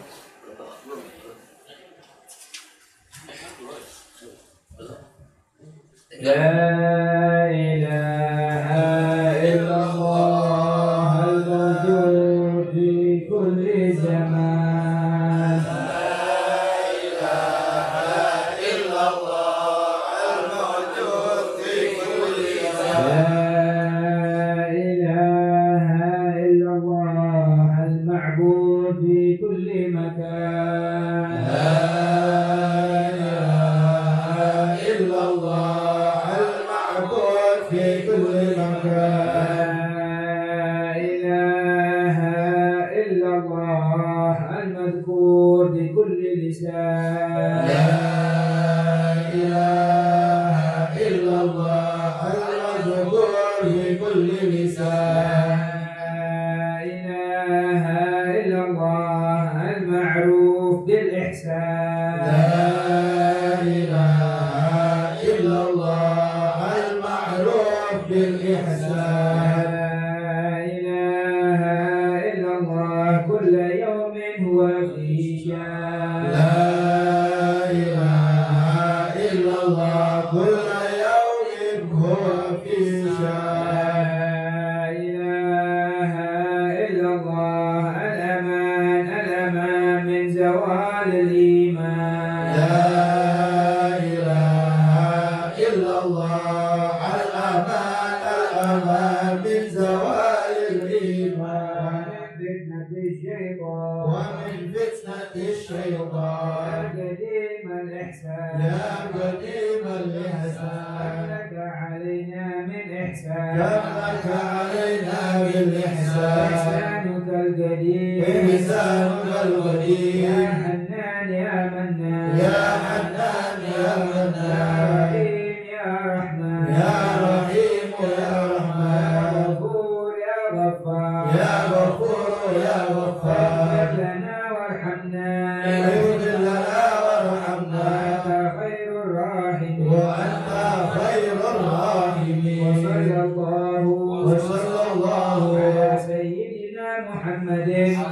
Speaker 1: La ilaha illallah al-wujud fi kulli zaman. La ilaha illallah al-wujud fi kulli zaman. La ilaha illallah al-ma'bud fi kulli makan.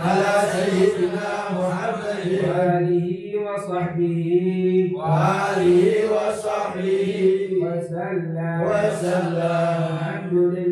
Speaker 2: على سيدنا
Speaker 1: وآله وصحبه
Speaker 2: وآله وصحبه
Speaker 1: وسلم
Speaker 2: وسلم.
Speaker 1: الحمد لله